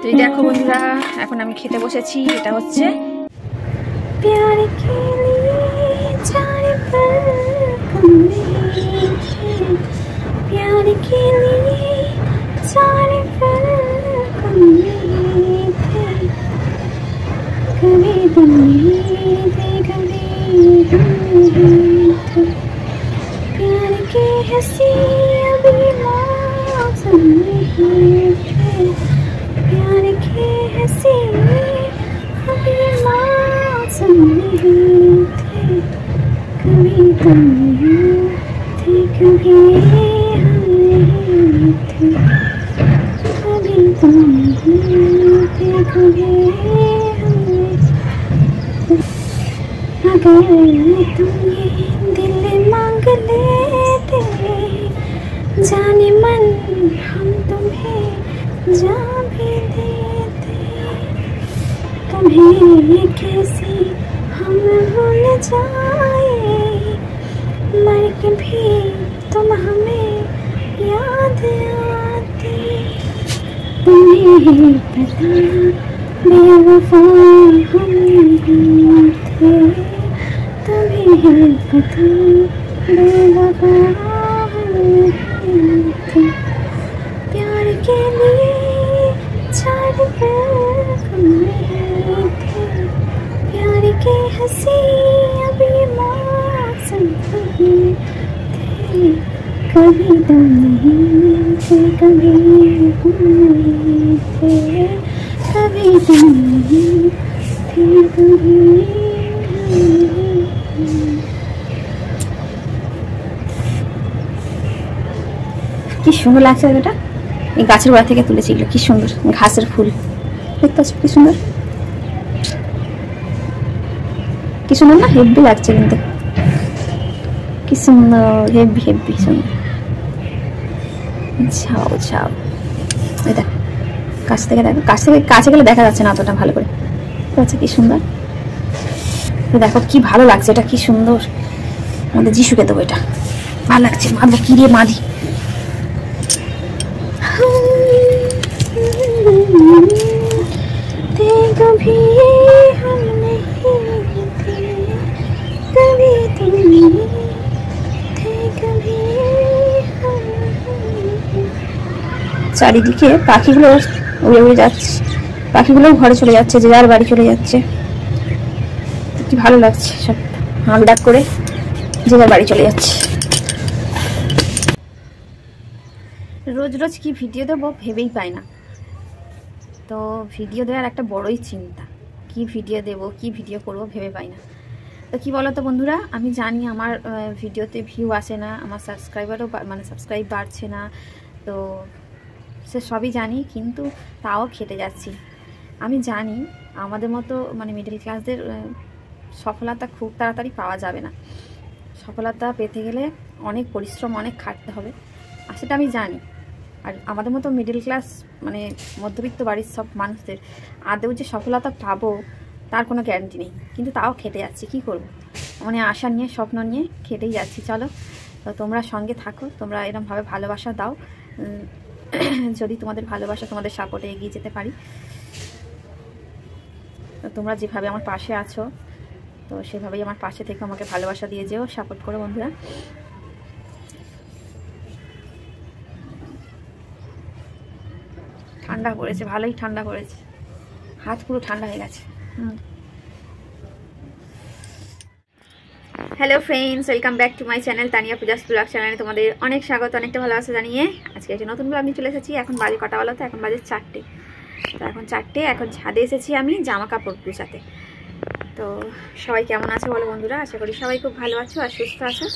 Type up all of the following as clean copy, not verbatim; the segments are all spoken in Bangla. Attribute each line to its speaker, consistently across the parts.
Speaker 1: তো এই দেখো বন্ধুরা, এখন আমি খেতে বসেছি। এটা হচ্ছে
Speaker 2: प्यार के लिए चार पल कम नहीं थे, प्यार के लिए चार पल कम नहीं थे, कभी तुम नहीं थे, कभी हम नहीं थे, प्यार के हंसी अभी मौसम नहीं थे, प्यार के हंसी अभी मौसम नहीं थे, कभी तुम नहीं थे, कभी हम नहीं थे, कभी तुम नहीं थे, कभी हम नहीं थे। अगर तुम ये दिल मांग लेते, जाने मन हम तुम्हें जा भी देते, तुम्हें कैसे हम भूल जाए, मर के भी तुम हमें याद आते, तुम्हें पता बेवफा हम नहीं थे, तुम्हें पता बेवफा हम नहीं थे, प्यार के लिए चार पल कम नहीं थे, प्यार के हंसी अभी मौसम नहीं थे, कभी तुम नहीं थे, कभी हम नहीं थे, कभी तुम नहीं थे, कभी हम नहीं थे।
Speaker 1: কি সুন্দর লাগছে এটা। এই গাছের গোড়া থেকে তুলেছিল, কি সুন্দর ঘাসের ফুল দেখতে পাচ্ছ, কি সুন্দর, কি সুন্দর না? হেভি লাগছে কিন্তু, কি সুন্দর, হেভি হেভি সুন্দর। ছাও ছাও, এই দেখ কাছ থেকে দেখো, কাছে গেলে দেখা যাচ্ছে না অতটা ভালো করে, আচ্ছা কি সুন্দর। দেখো কি ভালো লাগছে এটা, কি সুন্দর। আমাদের যিশুকে দেবো এটা, ভালো লাগছে। মারবো কি রে, মারি।
Speaker 2: कभी हम नहीं थे, कभी तुम नहीं थे, कभी हम नहीं।
Speaker 1: চারিদিকে পাখিগুলো উড়ে উড়ে যাচ্ছে, পাখিগুলো ঘরে চলে যাচ্ছে, যে যার বাড়ি চলে যাচ্ছে। কি ভালো লাগছে, সব হাঁক ডাক করে যে যার বাড়ি চলে যাচ্ছে। রোজ রোজ কি ভিডিও দেবো ভেবেই পাই না, তো ভিডিও দেওয়ার একটা বড়ই চিন্তা, কি ভিডিও দেব, কি ভিডিও করব ভেবে পাই না। তো কি বলো তো বন্ধুরা, আমি জানি আমার ভিডিওতে ভিউ আসে না, আমার সাবস্ক্রাইবারও মানে সাবস্ক্রাইব বাড়ছে না, তো সে সবই জানি, কিন্তু তাও খেটে যাচ্ছি। আমি জানি আমাদের মতো মানে মিডল ক্লাসদের সফলতা খুব তাড়াতাড়ি পাওয়া যাবে না, সফলতা পেতে গেলে অনেক পরিশ্রম, অনেক খাটতে হবে, আর সেটা আমি জানি। আর আমাদের মতো মিডল ক্লাস মানে মধ্যবিত্ত বাড়ির সব মানুষদের আদৌ যে সফলতা পাবো তার কোনো গ্যারান্টি নেই, কিন্তু তাও খেটে যাচ্ছি, কি করব, মানে আশা নিয়ে স্বপ্ন নিয়ে খেটেই যাচ্ছি। চলো, তো তোমরা সঙ্গে থাকো, তোমরা এরকমভাবে ভালোবাসা দাও, যদি তোমাদের ভালোবাসা, তোমাদের সাপোর্টে এগিয়ে যেতে পারি। তো তোমরা যেভাবে আমার পাশে আছো, তো সেভাবেই আমার পাশে থেকে আমাকে ভালোবাসা দিয়ে যেও, সাপোর্ট করো বন্ধুরা। ঠান্ডা পড়েছে, ভালোই ঠান্ডা পড়েছে, হাত পুরো ঠান্ডা হয়ে গেছে। Hello friends, welcome back to my channel Tania Puja's blog চ্যানেলে তোমাদের অনেক স্বাগত, অনেকটা ভালোবাসা জানিয়ে আজকে একটা নতুন ব্লগ নিয়ে চলে এসেছি। এখন বাজে কটা বলো তো? এখন বাজে 4টে। তো এখন 4টে, এখন ছাদে এসেছি আমি জামা কাপড় গুছাতে। তো সবাই কেমন আছো বলো বন্ধুরা? আশা করি সবাই খুব ভালো আছো আর সুস্থ আছো,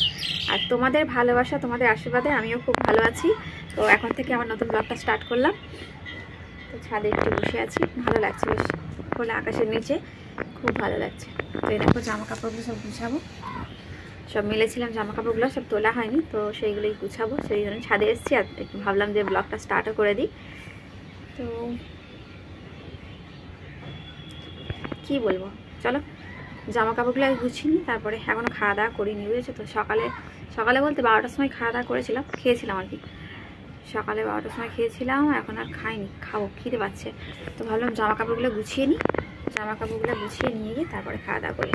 Speaker 1: আর তোমাদের ভালোবাসা, তোমাদের আশীর্বাদে আমিও খুব ভালো আছি। তো এখন থেকে আমার নতুন ব্লগটা স্টার্ট করলাম। তো ছাদে একটু বসে আছি, ভালো লাগছে, বেশ খোলা আকাশের নিচে খুব ভালো লাগছে। তো এই দেখো জামা কাপড়গুলো সব গুছাবো, সব মিলেছিলাম জামা কাপড়গুলো, সব তোলা হয়নি, তো সেইগুলোই গুছাবো, সেই জন্য ছাদে এসেছি। আর একটু ভাবলাম যে ব্লগটা স্টার্টও করে দিই। তো কি বলবো, চলো জামা কাপড়গুলো গুছিয়ে নিই, তারপরে এখনও খাওয়া দাওয়া করিনি, বুঝেছো তো। সকালে বলতে 12টার সময় খাওয়া দাওয়া করেছিলাম, খেয়েছিলাম আর কি। সকালে 12টার সময় খেয়েছিলাম, এখন আর খাইনি, খাবো, খিদে পাচ্ছে। তো ভাবলাম জামা কাপড়গুলো গুছিয়ে নিই, জামা কাপড়গুলো গুছিয়ে নিয়ে গিয়ে তারপরে খাওয়া দাওয়া করি।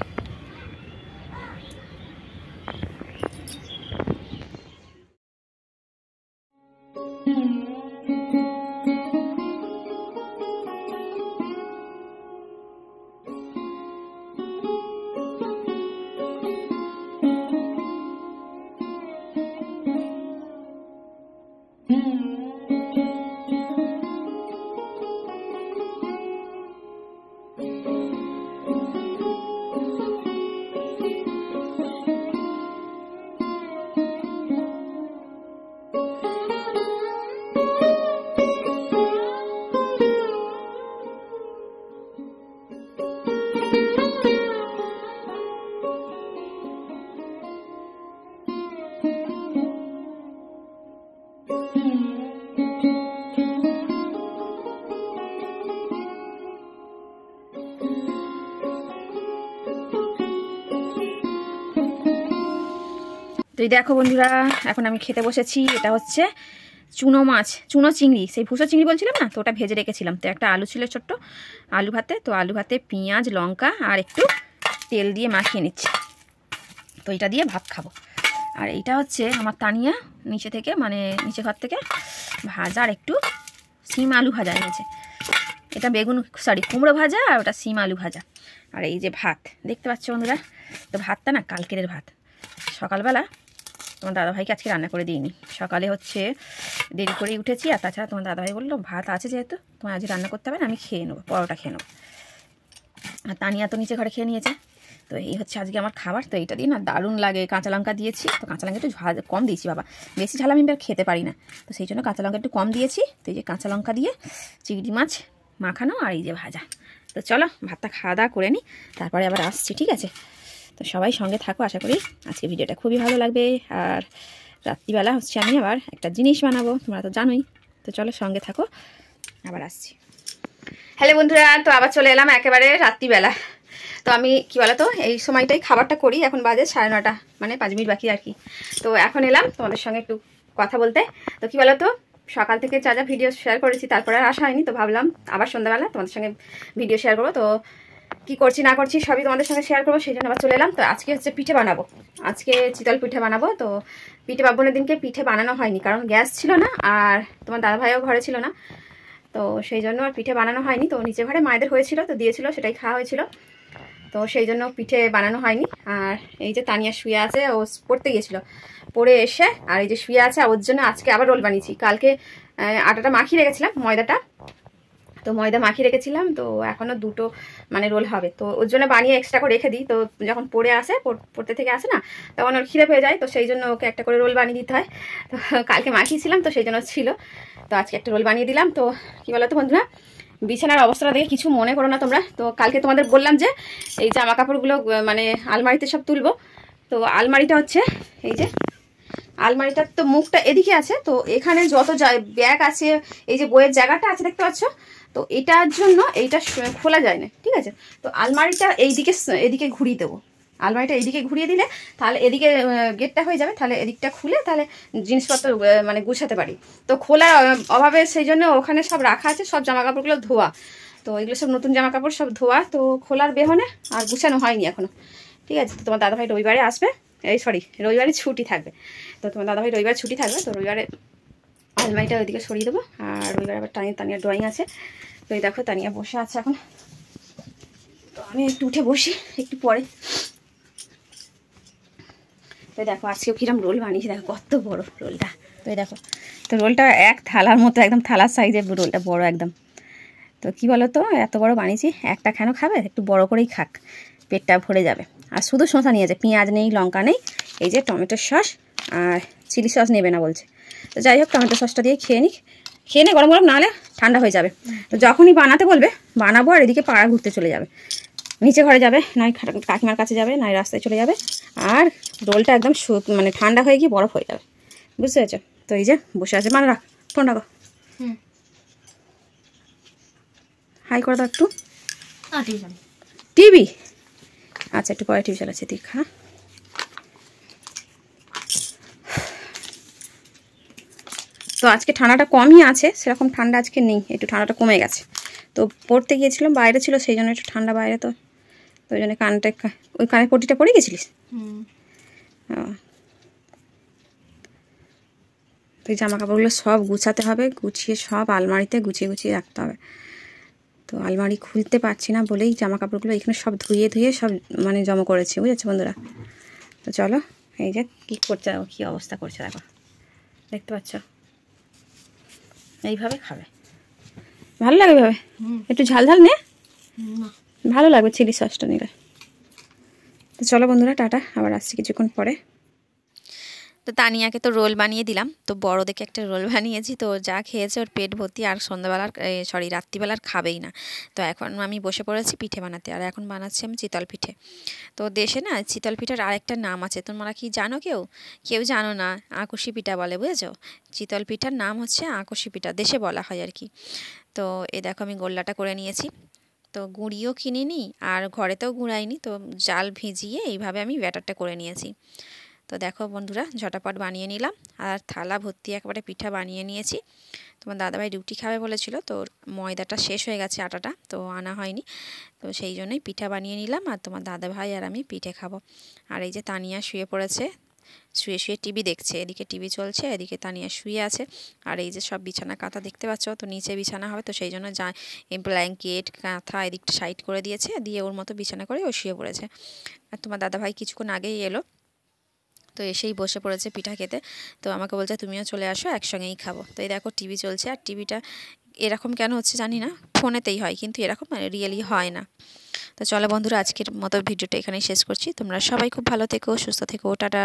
Speaker 1: তো দেখো বন্ধুরা, এখন আমি খেতে বসেছি। এটা হচ্ছে চুনো মাছ, চুনো চিংড়ি, সেই ভুসো চিংড়ি বলছিলাম না, তো ওটা ভেজে রেখেছিলাম। তো একটা আলু ছিল ছোট্ট, আলু ভাতে, তো আলু ভাতে পেঁয়াজ লঙ্কা আর একটু তেল দিয়ে মাখিয়ে নিচ্ছি। তো এটা দিয়ে ভাত খাবো। আর এইটা হচ্ছে আমার তানিয়া নিচে থেকে, মানে নিচে ঘর থেকে ভাজা আর একটু সিম আলু ভাজা এনেছে। এটা বেগুন কুমড়ো ভাজা, আর ওটা সিম আলু ভাজা। আর এই যে ভাত দেখতে পাচ্ছ বন্ধুরা, তো ভাতটা না কালকের ভাত। সকালবেলা তোমার দাদাভাইকে আজকে রান্না করে দিইনি, সকালে হচ্ছে দেরি করেই উঠেছি। আর তাছাড়া তোমার দাদাভাই বললো ভাত আছে যেহেতু তোমার আজ রান্না করতে হবে না, আমি খেয়ে নেবো, পরোটা খেয়ে নেবো। আর তানিয়া তো নিচে ঘরে খেয়ে নিয়েছে। তো এই হচ্ছে আজকে আমার খাবার। তো এইটা দিয়ে না দারুণ লাগে, কাঁচা লঙ্কা দিয়েছি। তো কাঁচা লঙ্কা একটু কম দিয়েছি বাবা, বেশি ঝাল আমি খেতে পারি না, তো সেই জন্য কাঁচা লঙ্কা একটু কম দিয়েছি। তো এই যে কাঁচা লঙ্কা দিয়ে চিংড়ি মাছ মাখানো আর এই যে ভাজা। তো চলো ভাতটা খাওয়া দাওয়া করে নিই, তারপরে আবার আসছি, ঠিক আছে? তো সবাই সঙ্গে থাকো, আশা করি আজকে ভিডিওটা খুবই ভালো লাগবে। আর রাত্রিবেলা হচ্ছে আমি আবার একটা জিনিস বানাবো, তোমরা তো জানোই। তো চলো সঙ্গে থাকো, আবার আসছি। হ্যালো বন্ধুরা, তো আবার চলে এলাম একেবারে রাত্রিবেলা। তো আমি কি বলতো এই সময়টাই খাবারটা করি, এখন বাজে 9:30, মানে 5 মিনিট বাকি আর কি। তো এখন এলাম তোমাদের সঙ্গে একটু কথা বলতে। তো কি বলতো, সকাল থেকে যা যা ভিডিও শেয়ার করেছি তারপরে আর আসা হয়নি। তো ভাবলাম আবার সন্ধ্যাবেলা তোমাদের সঙ্গে ভিডিও শেয়ার করবো। তো কি করছি না করছি সবই তোমাদের সঙ্গে শেয়ার করবো, সেই জন্য আবার চলে এলাম। তো আজকে হচ্ছে পিঠে বানাবো, আজকে চিতল পিঠে বানাবো। তো পিঠে পার্বণের দিনকে পিঠে বানানো হয়নি, কারণ গ্যাস ছিল না, আর তোমার দাদাভাইও ঘরে ছিল না, তো সেই জন্য আর পিঠে বানানো হয়নি। তো নিচে ঘরে মায়েদের হয়েছিল, তো দিয়েছিল, সেটাই খাওয়া হয়েছিল। তো সেই জন্য পিঠে বানানো হয়নি। আর এই যে তানিয়া শুয়ে আছে, ও পড়তে গিয়েছিল, পড়ে এসে আর এই যে শুয়ে আছে, ওর জন্য আজকে আবার রোল বানিয়েছি। কালকে আটাটা মাখিয়ে রেখেছিলাম, ময়দাটা, তো ময়দা মাখিয়ে রেখেছিলাম, তো এখনও 2টো মানে রোল হবে। তো ওর জন্য বানিয়ে এক্সট্রা করে রেখে দিই। তো যখন পড়ে আসে, পড়তে থেকে আসে না, তখন ওর খিদে পেয়ে যায়, তো সেই জন্য ওকে একটা করে রোল বানিয়ে দিতে হয়। তো কালকে মাখিয়েছিলাম, তো সেই জন্য ছিল, তো আজকে একটা রোল বানিয়ে দিলাম। তো কী বলো তো বন্ধুরা, বিছানার অবস্থাটা দেখে কিছু মনে করো না তোমরা। তো কালকে তোমাদের বললাম যে এই জামা কাপড়গুলো মানে আলমারিতে সব তুলবো। তো আলমারিটা হচ্ছে এই যে, আলমারিটার তো মুখটা এদিকে আছে, তো এখানে যত ব্যাগ আছে, এই যে বইয়ের জায়গাটা আছে দেখতে পাচ্ছ, তো এটার জন্য এইটা খোলা যায় না, ঠিক আছে? তো আলমারিটা এদিকে ঘুরিয়ে দেবো। আলমারিটা এইদিকে ঘুরিয়ে দিলে তাহলে এদিকে গেটটা হয়ে যাবে, তাহলে এদিকটা খুলে তাহলে জিনিসপত্র মানে গুছাতে পারি। তো খোলার অভাবে সেই জন্য ওখানে সব রাখা আছে, সব জামা কাপড়গুলো ধোয়া। তো এগুলো সব নতুন জামা কাপড় সব ধোয়া, তো খোলার বেহনে আর গুছানো হয়নি এখনও, ঠিক আছে? তো তোমার দাদাভাই রবিবারে আসবে, রবিবারে ছুটি থাকবে। তো তোমার দাদাভাই রবিবার ছুটি থাকবে, তো রবিবারে আলমারিটা ওইদিকে সরিয়ে দেবো। আর রবিবারে আবার তানিয়ার ড্রয়িং আছে। তো এই দেখো তানিয়া বসে আছে এখন, তো আমি একটু উঠে বসি একটু পরে। তো দেখো আজকেও কিরম রোল বানিয়েছি, দেখো কত বড় রোলটা। তো এই দেখো, তো রোলটা এক থালার মতো, একদম থালার সাইজের রোলটা, বড় একদম। তো কি বলো তো, এত বড় বানিয়েছি, একটা কেন খাবে, একটু বড় করেই খাক, পেটটা ভরে যাবে। আর শুধু শসা নিয়েছে, পেঁয়াজ নেই, লঙ্কা নেই, এই যে টমেটো সস আর চিলি সস নেবে না বলছে। তো যাই হোক, টমেটো সসটা দিয়ে খেয়ে নে, গরম গরম, নাহলে ঠান্ডা হয়ে যাবে। তো যখনই বানাতে বলবে বানাবো, আর এদিকে পাড়া ঘুরতে চলে যাবে, নিচে ঘরে যাবে, নয় কাকিমার কাছে যাবে, নয় রাস্তায় চলে যাবে। আর রোলটা একদম মানে ঠান্ডা হয়ে গিয়ে বরফ হয়ে যাবে, বুঝতে পেরেছো? তো এই যে বসে আছে, মানে রাখ ফোন রাখো, হাই করে দাও একটু। টিভি, আচ্ছা একটু পরে টিভি চালাচ্ছে, তুই খা। তো আজকে ঠান্ডাটা কমই আছে, সেরকম ঠান্ডা আজকে নেই, একটু ঠান্ডাটা কমে গেছে। তো পড়তে গিয়েছিলাম, বাইরে ছিল, সেই জন্য একটু ঠান্ডা বাইরে, তো ওই জন্য ওই কানের পটিটা পরে গেছিলিস? তো এই জামা কাপড়গুলো সব গুছাতে হবে, গুছিয়ে সব আলমারিতে গুছিয়ে গুছিয়ে রাখতে হবে। তো আলমারি খুলতে পারছি না বলেই জামা কাপড়গুলো এখানে সব ধুয়ে ধুয়ে সব মানে জমা করেছি, বুঝেছো বন্ধুরা। তো চলো, এই যে কী করছে, কী অবস্থা করছে দেখো, দেখতে পাচ্ছ, এইভাবে খাবে, ভালো লাগে ভাবে, একটু ঝাল ঝাল নে, ভালো লাগবে চিলি সসটা নিলে। তো চলো বন্ধুরা, টাটা, আবার আসছি কিছুক্ষণ পরে। তো তানিয়াকে তো রোল বানিয়ে দিলাম, তো বড় দেখে একটা রোল বানিয়েছি, তো যা খেয়েছে ওর পেট ভর্তি, আর সন্ধ্যাবেলার রাত্রিবেলার খাবেই না। তো এখন আমি বসে পড়েছি পিঠে বানাতে, আর এখন বানাচ্ছি আমি চিতল পিঠে। তো দেশে না চিতল পিঠার আরেকটা নাম আছে, তোমরা কি জানো? কেউ জানো না, আকুশি পিঠা বলে, বুঝেছো? চিতল পিঠার নাম হচ্ছে আকুশি পিঠা, দেশে বলা হয় আর কি। তো এই দেখো আমি গোল্লাটা করে নিয়েছি, তো গুঁড়িও কিনিনি আর ঘরেতেও গুঁড়াইনি, তো জাল ভিজিয়ে এইভাবে আমি ব্যাটারটা করে নিয়েছি। তো দেখো বন্ধুরা, ঝটাপট বানিয়ে নিলাম, আর থালা ভর্তি একবারে পিঠা বানিয়ে নিয়েছি। তোমার দাদাভাই রুটি খাবে বলেছিল, তো ময়দাটা শেষ হয়ে গেছে, আটাটা তো আনা হয়নি, তো সেই জন্যই পিঠা বানিয়ে নিলাম, আর তোমার দাদাভাই আর আমি পিঠে খাবো। আর এই যে তানিয়া শুয়ে পড়েছে, শুয়ে শুয়ে টিভি দেখছে, এদিকে টিভি চলছে, এদিকে তানিয়া শুয়ে আছে। আর এই যে সব বিছানা কাঁথা দেখতে পাচ্ছ, তো নিচে বিছানা হবে, তো সেই জন্য ব্ল্যাঙ্কেট কাঁথা এদিকটা সাইড করে দিয়েছে, দিয়ে ওর মতো বিছানা করে ও শুয়ে পড়েছে। আর তোমার দাদাভাই কিছুক্ষণ আগেই এলো, তো এসেই বসে পড়েছে পিঠা খেতে। তো আমাকে বলছে তুমিও চলে আসো, একসঙ্গেই খাবো। তো এই দেখো টিভি চলছে, আর টিভিটা এরকম কেন হচ্ছে জানি না, ফোনেতেই হয়, কিন্তু এরকম রিয়েলি হয় না। তো চলো বন্ধুরা, আজকের মতো ভিডিওটা এখানেই শেষ করছি। তোমরা সবাই খুব ভালো থেকো, সুস্থ থেকো, টাটা।